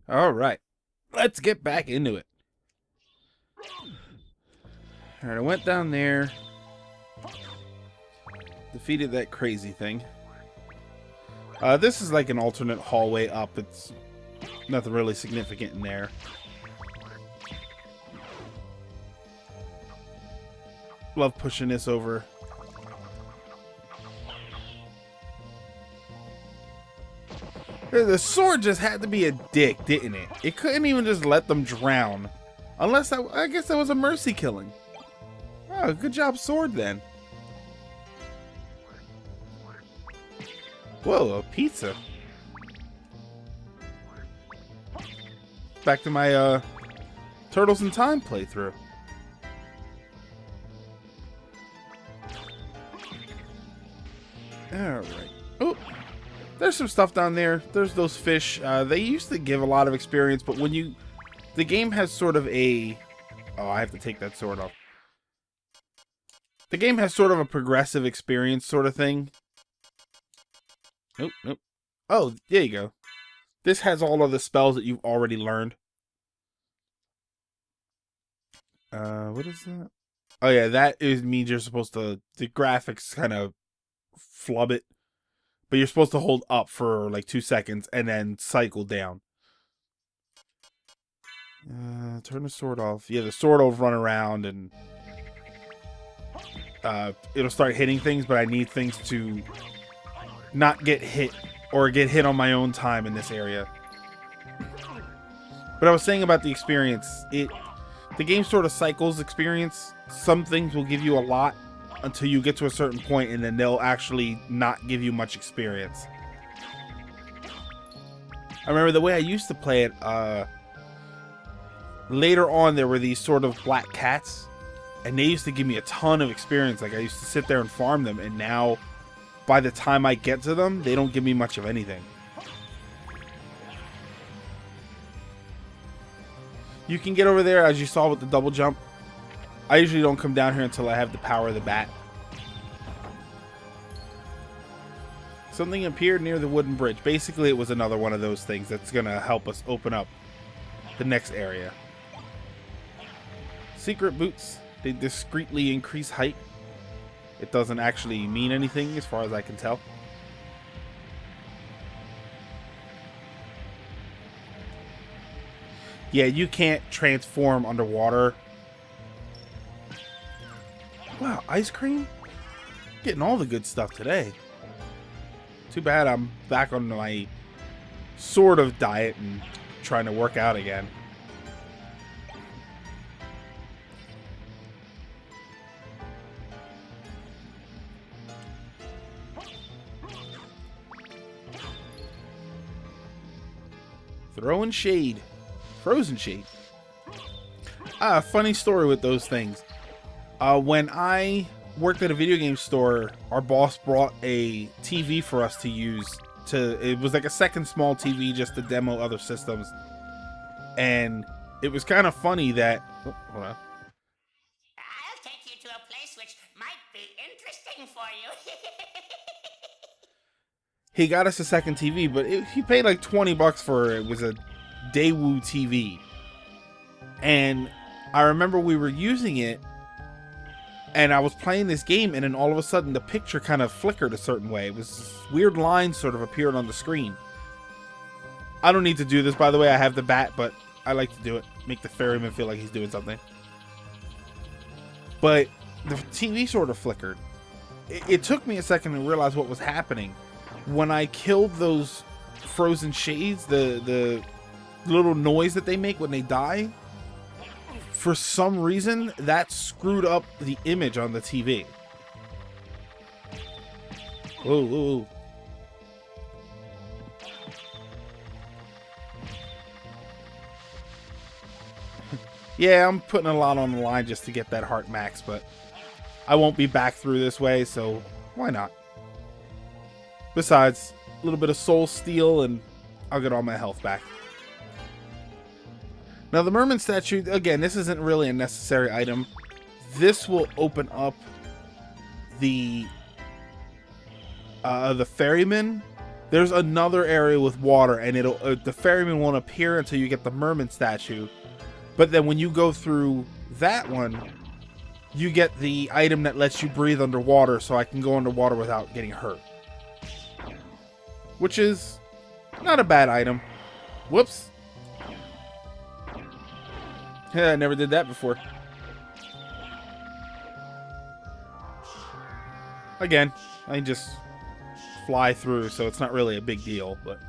All right, let's get back into it. All right, I went down there, defeated that crazy thing. This is like an alternate hallway up. It's nothing really significant in there. Love pushing this over. The sword just had to be a dick, didn't it? It couldn't even just let them drown. Unless, I guess that was a mercy killing. Oh, good job, sword, then. Whoa, a pizza. Back to my, Turtles in Time playthrough. Alright. Oh, there's some stuff down there. There's those fish. They used to give a lot of experience, but when you... The game has sort of a... Oh, I have to take that sword off. The game has sort of a progressive experience sort of thing. Nope, nope. Oh, there you go. This has all of the spells that you've already learned. What is that? Oh yeah, that is means you're supposed to... The graphics kind of flub it. But you're supposed to hold up for like 2 seconds and then cycle down. Turn the sword off. Yeah, the sword will run around and it'll start hitting things, but I need things to not get hit or get hit on my own time in this area. But I was saying about the experience, the game sort of cycles experience. Some things will give you a lot until you get to a certain point, and then they'll actually not give you much experience. I remember the way I used to play it, later on there were these sort of black cats, and they used to give me a ton of experience. Like, I used to sit there and farm them, and now by the time I get to them, they don't give me much of anything. You can get over there, as you saw with the double jump. I usually don't come down here until I have the power of the bat. Something appeared near the wooden bridge. Basically, it was another one of those things that's going to help us open up the next area. Secret boots. They discreetly increase height. It doesn't actually mean anything as far as I can tell. Yeah, you can't transform underwater. Wow, ice cream? Getting all the good stuff today. Too bad I'm back on my sort of diet and trying to work out again. Throwing shade. Frozen shade. Funny story with those things. When I worked at a video game store, our boss brought a TV for us to use. It was like a second small TV just to demo other systems. And it was kind of funny that... Oh, hold on. I'll take you to a place which might be interesting for you. He got us a second TV, but he paid like 20 bucks for it. It was a Daewoo TV. And I remember we were using it, and I was playing this game, and then all of a sudden the picture kind of flickered a certain way. It was weird lines sort of appeared on the screen. I don't need to do this, by the way. I have the bat, but I like to do it. Make the ferryman feel like he's doing something. But the TV sort of flickered. It took me a second to realize what was happening. When I killed those frozen shades, the little noise that they make when they die, for some reason, that screwed up the image on the TV. Whoa, whoa, whoa. Yeah, I'm putting a lot on the line just to get that heart max, but I won't be back through this way, so why not? Besides, a little bit of soul steal and I'll get all my health back. Now the merman statue, again, this isn't really a necessary item. This will open up the ferryman there's another area with water, and it'll the ferryman won't appear until you get the merman statue. But then when you go through that one, you get the item that lets you breathe underwater, so I can go underwater without getting hurt. Which is not a bad item. Whoops. Yeah, I never did that before. Again, I just fly through, so it's not really a big deal, but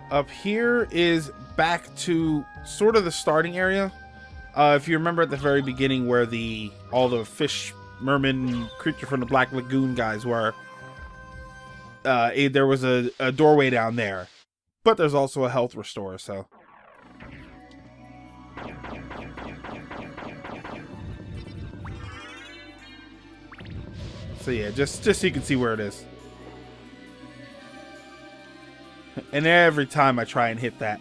up here is back to sort of the starting area. If you remember at the very beginning where all the fish, merman, creature from the Black Lagoon guys were, there was a doorway down there, but there's also a health restore, so. So yeah, just so you can see where it is. And every time I try and hit that.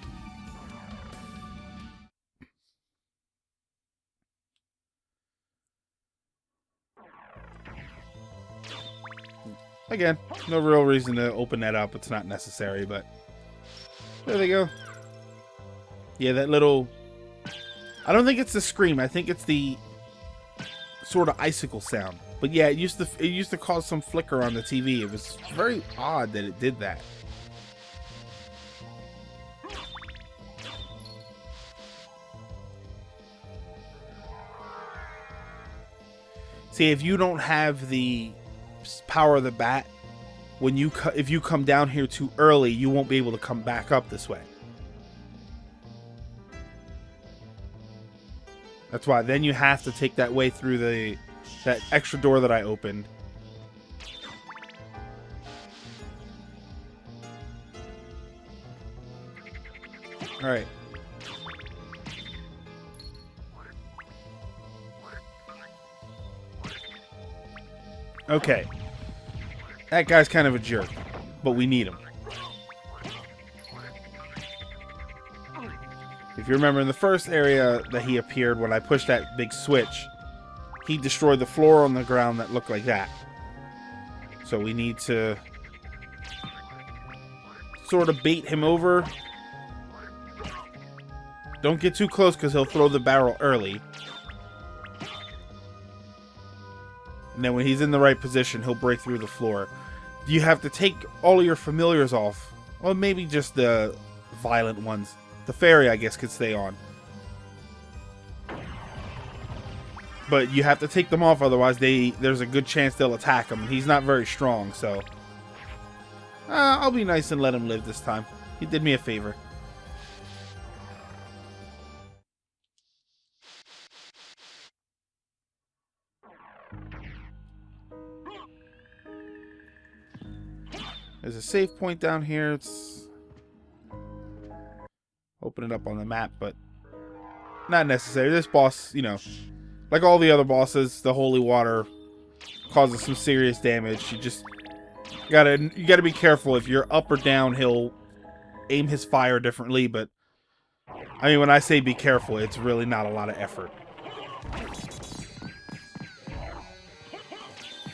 Again, no real reason to open that up. It's not necessary, but there they go. Yeah, that little... I don't think it's the scream. I think it's the sort of icicle sound. But yeah, it used to cause some flicker on the TV. It was very odd that it did that. See, if you don't have the power of the bat, when if you come down here too early, you won't be able to come back up this way. That's why then you have to take that way through that extra door that I opened. All right. Okay. That guy's kind of a jerk, but we need him. If you remember in the first area that he appeared when I pushed that big switch, he destroyed the floor on the ground that looked like that. So we need to sort of bait him over. Don't get too close because he'll throw the barrel early. And then when he's in the right position, he'll break through the floor. You have to take all of your familiars off. Well, maybe just the violent ones. The fairy, I guess, could stay on. But you have to take them off, otherwise there's a good chance they'll attack him. He's not very strong, so... I'll be nice and let him live this time. He did me a favor. There's a save point down here. It's open it up on the map, but not necessary. This boss, you know, like all the other bosses, the holy water causes some serious damage. You just gotta be careful. If you're up or down, he'll aim his fire differently. But I mean, when I say be careful, it's really not a lot of effort.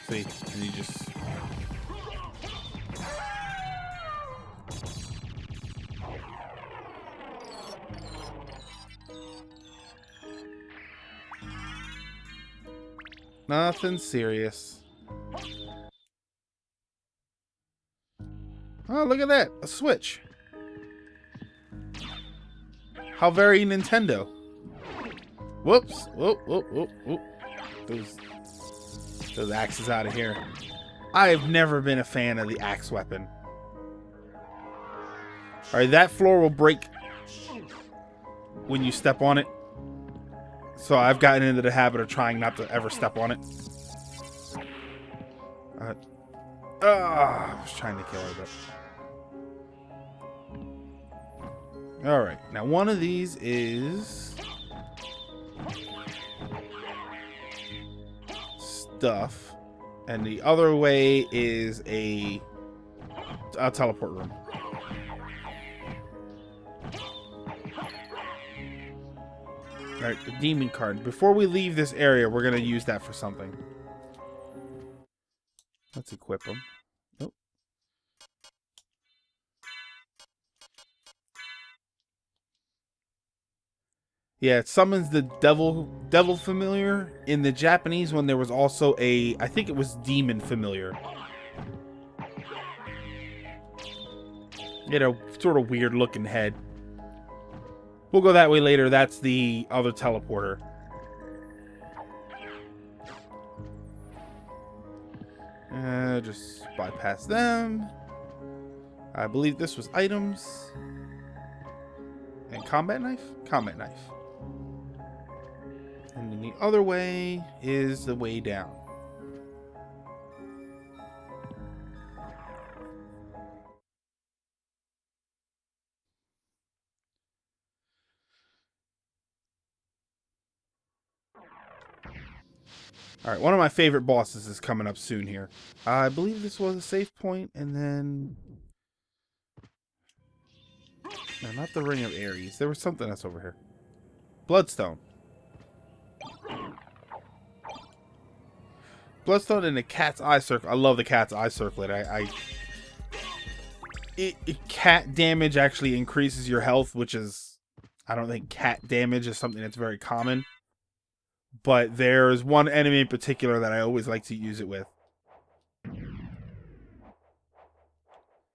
See, and you just. Nothing serious. Oh, look at that. A Switch. How very Nintendo. Whoops. Whoop, whoop, whoop, whoop. Those axes out of here. I have never been a fan of the axe weapon. Alright, that floor will break when you step on it. So I've gotten into the habit of trying not to ever step on it. I was trying to kill her, but... Alright, now one of these is... stuff. And the other way is a teleport room. Alright, the demon card. Before we leave this area, we're going to use that for something. Let's equip him. Oh. Yeah, it summons the devil familiar. In the Japanese one, there was also a, I think it was demon familiar. You know, sort of weird looking head. We'll go that way later. That's the other teleporter. Just bypass them. I believe this was items. And combat knife? Combat knife. And then the other way is the way down. Alright, one of my favorite bosses is coming up soon here. I believe this was a save point, and then... No, not the Ring of Ares. There was something else over here. Bloodstone. Bloodstone and the cat's eye circle. I love the cat's eye circlet. Cat damage actually increases your health, which is... I don't think cat damage is something that's very common. But there's one enemy in particular that I always like to use it with.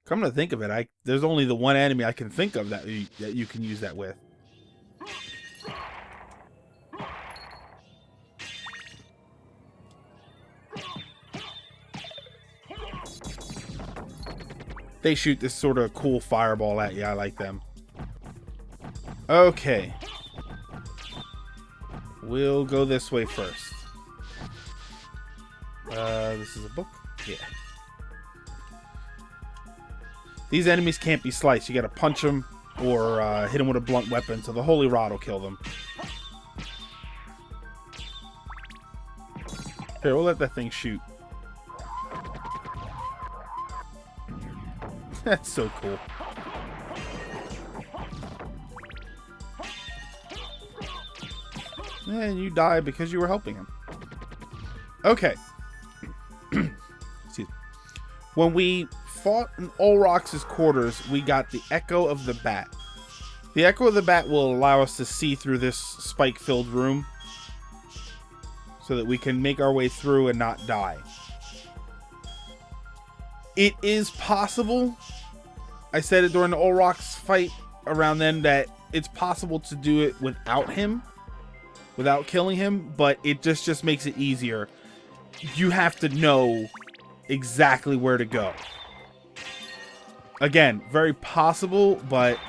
Come to think of it, there's only the one enemy I can think of that you can use that with. They shoot this sort of cool fireball at you. I like them. Okay. We'll go this way first. This is a book? Yeah. These enemies can't be sliced. You gotta punch them or hit them with a blunt weapon, so the Holy Rod will kill them. Here, we'll let that thing shoot. That's so cool. And you die because you were helping him. Okay. Excuse me. When we fought in Olrox's quarters, we got the Echo of the Bat. The Echo of the Bat will allow us to see through this spike-filled room so that we can make our way through and not die. It is possible, I said it during the Olrox fight around then, that it's possible to do it without him. Without killing him, but it just makes it easier. You have to know exactly where to go. Again, very possible, but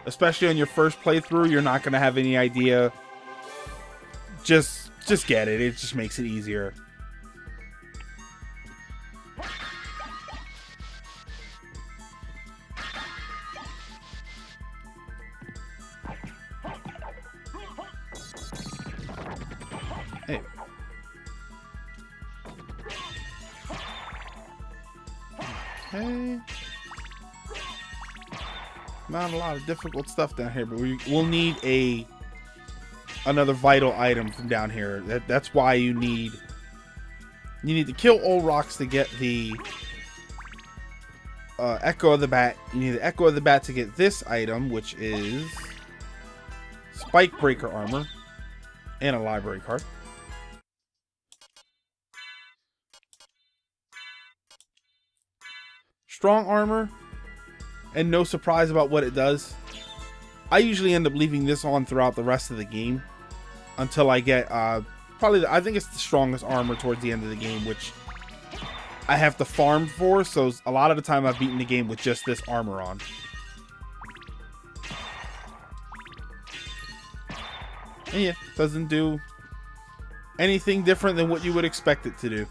especially on your first playthrough, you're not going to have any idea. Just get it. It just makes it easier. Hey. Okay. Not a lot of difficult stuff down here, but we'll need another vital item from down here. That's why you need to kill Olrox to get the Echo of the Bat. You need the Echo of the Bat to get this item, which is Spike Breaker Armor and a library card. Strong Armor, and no surprise about what it does. I usually end up leaving this on throughout the rest of the game until I get probably I think it's the strongest armor towards the end of the game, which I have to farm for, so a lot of the time I've beaten the game with just this armor on. And yeah, doesn't do anything different than what you would expect it to do.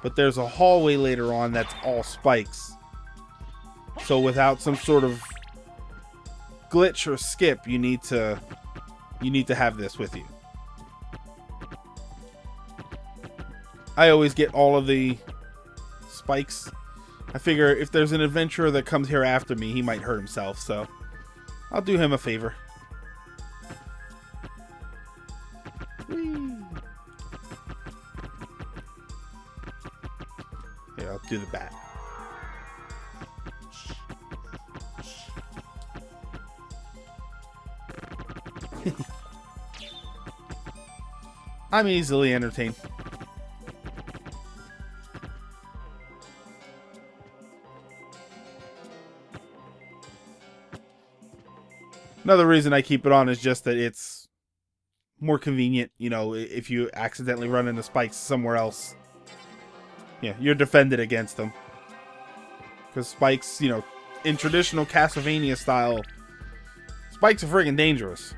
But there's a hallway later on that's all spikes. So without some sort of glitch or skip, you need to have this with you. I always get all of the spikes. I figure if there's an adventurer that comes here after me, he might hurt himself, so I'll do him a favor. Whee. Here, I'll do the bat. I'm easily entertained. Another reason I keep it on is just that it's more convenient, you know, if you accidentally run into spikes somewhere else. Yeah, you're defended against them. Because spikes, you know, in traditional Castlevania style, spikes are friggin' dangerous.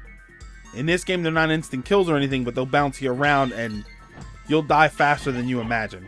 In this game, they're not instant kills or anything, but they'll bounce you around and you'll die faster than you imagine.